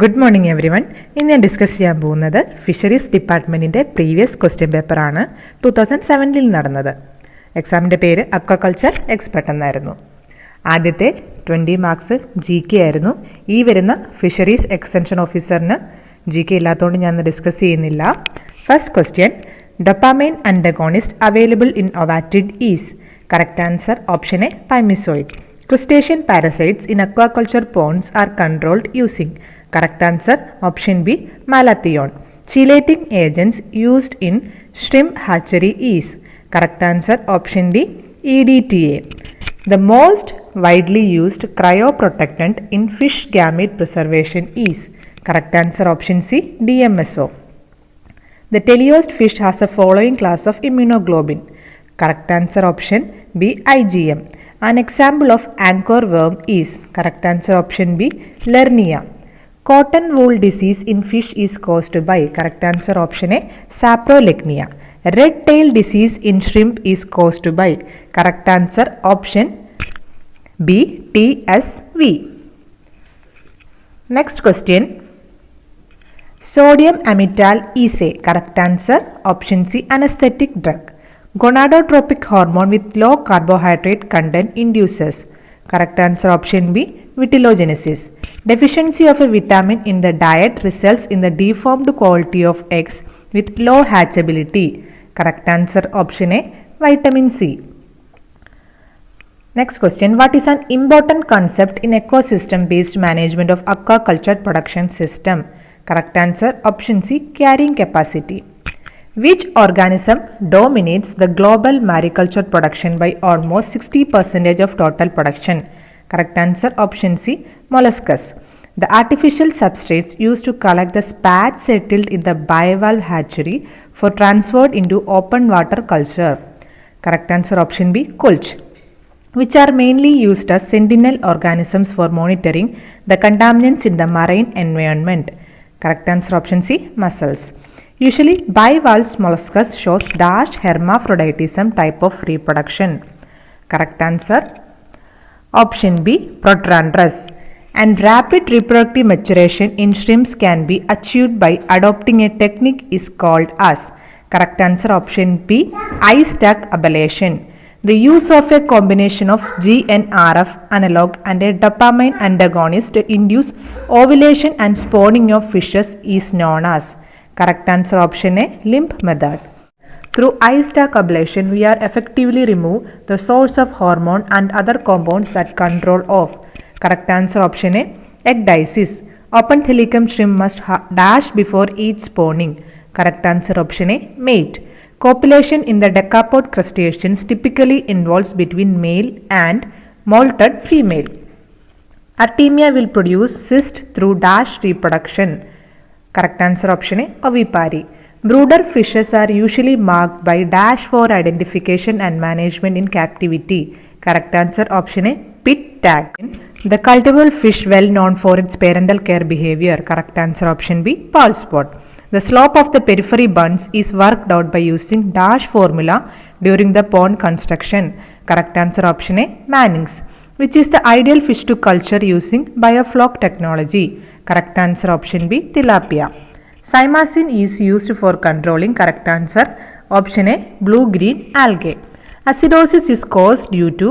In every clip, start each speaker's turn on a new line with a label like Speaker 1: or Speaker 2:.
Speaker 1: Good morning every one. ഇന്ന് ഞാൻ discuss ചെയ്യാൻ പോകുന്നത് ഫിഷറീസ് ഡിപ്പാർട്ട്മെൻറ്റിൻ്റെ പ്രീവിയസ് ക്വസ്റ്റ്യൻ പേപ്പറാണ് 2007 നടന്നത്. എക്സാമിൻ്റെ പേര് അക്വാകൾച്ചർ എക്സ്പെർട്ട് എന്നായിരുന്നു. ആദ്യത്തെ 20 മാർക്സ് GK ആയിരുന്നു. ഈ വരുന്ന ഫിഷറീസ് എക്സ്റ്റൻഷൻ ഓഫീസറിന് GK ഇല്ലാത്തതുകൊണ്ട് ഞാൻ ഡിസ്കസ് ചെയ്യുന്നില്ല. First question, dopamine antagonist available in ഒവാറ്റിഡ് is. Correct answer option A pimozide. Crustacean parasites in aquaculture ponds are controlled using. Correct answer option B, malathion. Chelating agents used in shrimp hatchery is. Correct answer option D, EDTA. The most widely used cryoprotectant in fish gamete preservation is. Correct answer option C, DMSO. The teleost fish has a following class of immunoglobulin. Correct answer option B, IgM. An example of anchor worm is. Correct answer option B, Lernia. Cotton wool disease in fish is caused by. Correct answer option A, Saprolegnia. Red tail disease in shrimp is caused by. Correct answer option B, TSV. Next question, sodium amytal is a. Correct answer option C, anesthetic drug. Gonadotropic hormone with low carbohydrate content induces. Correct answer option B, vitellogenesis. Deficiency of a vitamin in the diet results in the deformed quality of eggs with low hatchability. Correct answer option A, vitamin C. Next question, what is an important concept in ecosystem based management of aquaculture production system? Correct answer option C, carrying capacity. Which organism dominates the global mariculture production by almost 60% of total production? Correct answer option C, molluscus. The artificial substrates used to collect the spat settled in the bivalve hatchery for transfer into open water culture. Correct answer option B, Kulch. Which are mainly used as sentinel organisms for monitoring the contaminants in the marine environment. Correct answer option C, mussels. Usually bivalve molluscus shows dash hermaphroditism type of reproduction. Correct answer option B, Protrandrus. And rapid reproductive maturation in shrimps can be achieved by adopting a technique is called as. Correct answer option B, eye-stalk ablation. The use of a combination of GNRF analog and a dopamine antagonist to induce ovulation and spawning of fishes is known as. Correct answer option A, limp method. Through eye-stalk ablation, we are effectively remove the source of hormone and other compounds that control of. Correct answer option A, ecdysis. Open helicum shrimp must dash before each spawning. Correct answer option A, mate. Copulation in the decapod crustaceans typically involves between male and molted female. Artemia will produce cyst through dash reproduction. Correct answer option A, ovipary. Brooder fishes are usually marked by dash for identification and management in captivity. Correct answer option A, pit tag. The cultivable fish well known for its parental care behavior. Correct answer option B, pall spot. The slope of the periphery buns is worked out by using dash formula during the pond construction. Correct answer option A, Mannings. Which is the ideal fish to culture using biofloc technology? Correct answer option B, tilapia. Cymazine is used for controlling. Correct answer option A, blue-green algae. Acidosis is caused due to.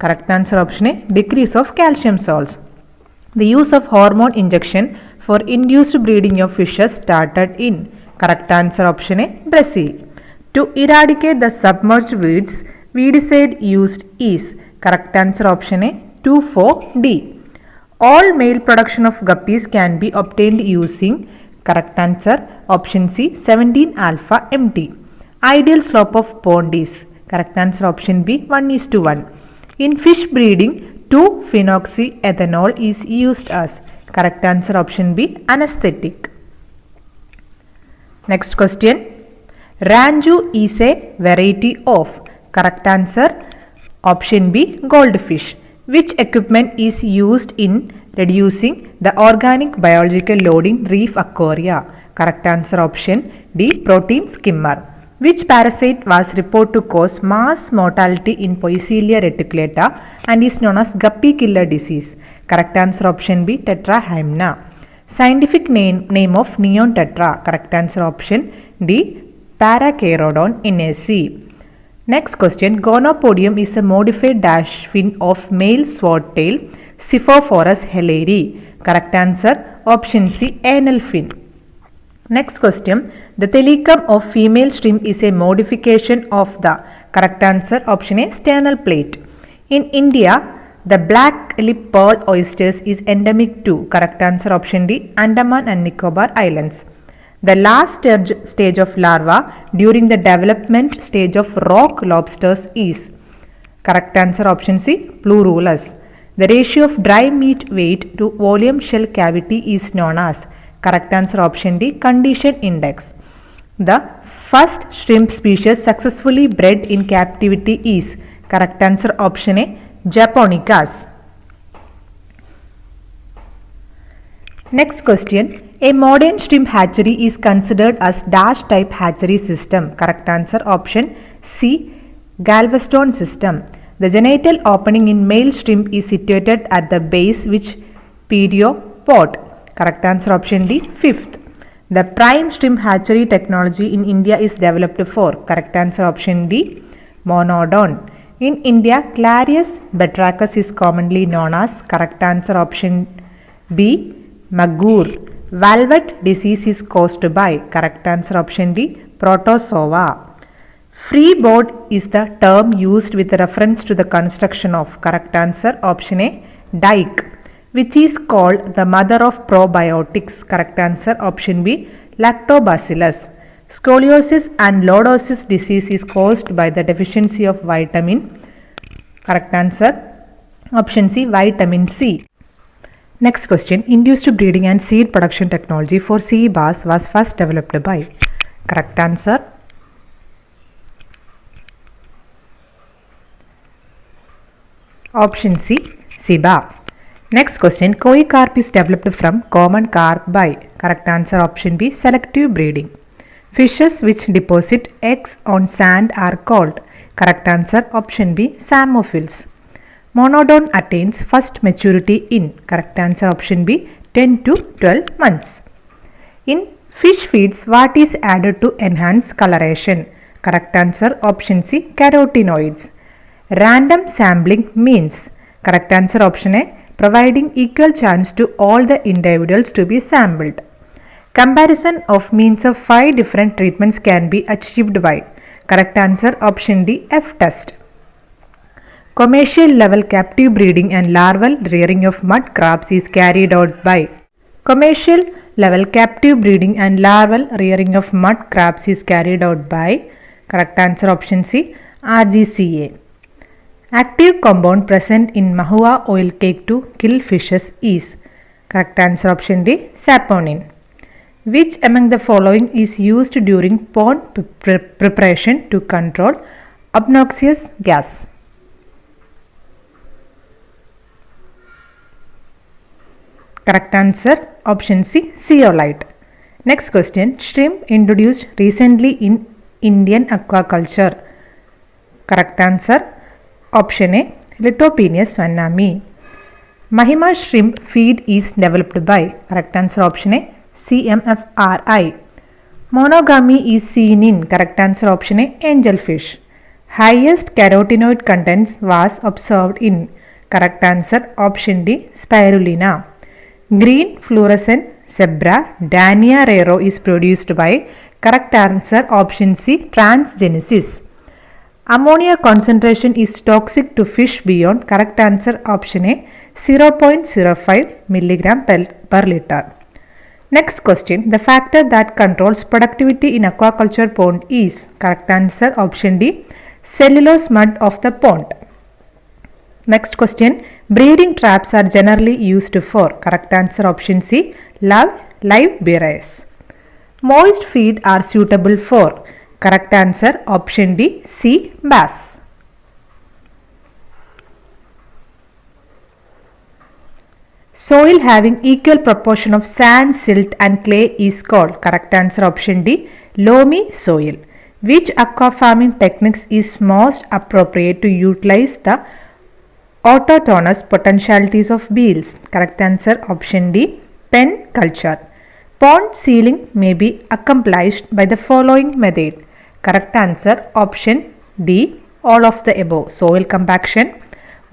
Speaker 1: Correct answer option A, decrease of calcium salts. The use of hormone injection for induced breeding of fishes started in. Correct answer option A, Brazil. To eradicate the submerged weeds, weedicide used is. Correct answer option A, 2,4-D. All male production of guppies can be obtained using. Correct answer option C, 17-alpha-MT. Ideal slope of pond is. Correct answer option B, 1:1. In fish breeding, 2-phenoxyethanol is used as. Correct answer option B, anesthetic. Next question, Ranju is a variety of. Correct answer option B, goldfish. Which equipment is used in reducing the organic biological load in reef aquaria? Correct answer option D, protein skimmer. Which parasite was reported to cause mass mortality in Poecilia reticulata and is known as guppy killer disease? Correct answer option B, tetrahymena. Scientific name of neon tetra. Correct answer option D. Parachaerodon inaceae. Next question. Gonopodium is a modified dash fin of male swordtail Siphophorus helleri. Correct answer option C. Anal fin. Next question. The thelecum of female shrimp is a modification of the. Correct answer option A. Sternal plate. In India, the black lip pearl oysters is endemic to. Correct answer option D. Andaman and Nicobar Islands. The last stage of larva during the development stage of rock lobsters is. Correct answer option C. Plurulus. The ratio of dry meat weight to volume shell cavity is known as. Correct answer option D. Condition index. The first shrimp species successfully bred in captivity is. Correct answer option A. Japonicas. Next question. A modern shrimp hatchery is considered as dash type hatchery system. Correct answer option C. Galveston system. The genital opening in male shrimp is situated at the base which periopod. Correct answer option D. Fifth. The prime shrimp hatchery technology in India is developed for. Correct answer option D. Monodon. In India, Clarius batrachus is commonly known as. Correct answer option B. Magur. Velvet disease is caused by. Correct answer option D. Protozoa. Freeboard is the term used with reference to the construction of. Correct answer option A. Dike, which is called the mother of probiotics. Correct answer option B. Lactobacillus. Scoliosis and lordosis disease is caused by the deficiency of vitamin. Correct answer option C. Vitamin C. Next question. Induced breeding and seed production technology for sea bass was first developed by. Correct answer option C. SIBA. Next question. Koi carp is developed from common carp by. Correct answer option B. Selective breeding. Fishes which deposit eggs on sand are called. Correct answer option B. Psammophils. Monodon attains first maturity in. Correct answer option B. 10 to 12 months. In fish feeds, what is added to enhance coloration? Correct answer option C. Carotenoids. Random sampling means. Correct answer option A. Providing equal chance to all the individuals to be sampled. Comparison of means of 5 different treatments can be achieved by. Correct answer option D. F test. Commercial level captive breeding and larval rearing of mud crabs is carried out by. Commercial level captive breeding and larval rearing of mud crabs is carried out by. Correct answer option C. RGCA. Active compound present in mahua oil cake to kill fishes is. Correct answer option D. Saponin. Which among the following is used during pond preparation to control obnoxious gas? Correct answer option C. Zeolite. Next question. Shrimp introduced recently in Indian aquaculture. Correct answer option A. Lithopenes vannami. Mahima shrimp feed is developed by. Correct answer option A. CMFRI. Monogamy is seen in. Correct answer option A. Angelfish. Highest carotenoid contents was observed in. Correct answer option D. Spirulina. Green fluorescent zebra Dania raro is produced by. Correct answer option C. Transgenesis. Ammonia concentration is toxic to fish beyond. Correct answer option A. 0.05 milligram per liter. Next question. The factor that controls productivity in aquaculture pond is. Correct answer option D. Cellulose mud of the pond. Next question. Breeding traps are generally used for. Correct answer option C. Live bearers. Moist feed are suitable for. Correct answer option D. C. Bass. Soil having equal proportion of sand, silt and clay is called. Correct answer option D. Loamy soil. Which aquafarming techniques is most appropriate to utilize the autochthonous potentialities of beels? Correct answer option D. pen culture. Pond sealing may be accomplished by the following method. Correct answer option D, all of the above. Soil compaction,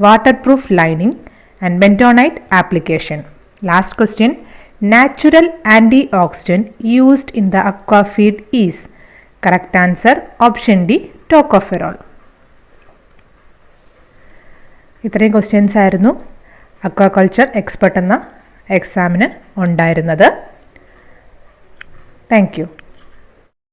Speaker 1: waterproof lining and bentonite application. Last question. Natural antioxidant used in the aqua feed is. Correct answer option D, tocopherol. ഇത്രയും questions ആയിരുന്നു aquaculture expert എന്ന എക്സാമിന് ഉണ്ടായിരുന്നത്. Thank you.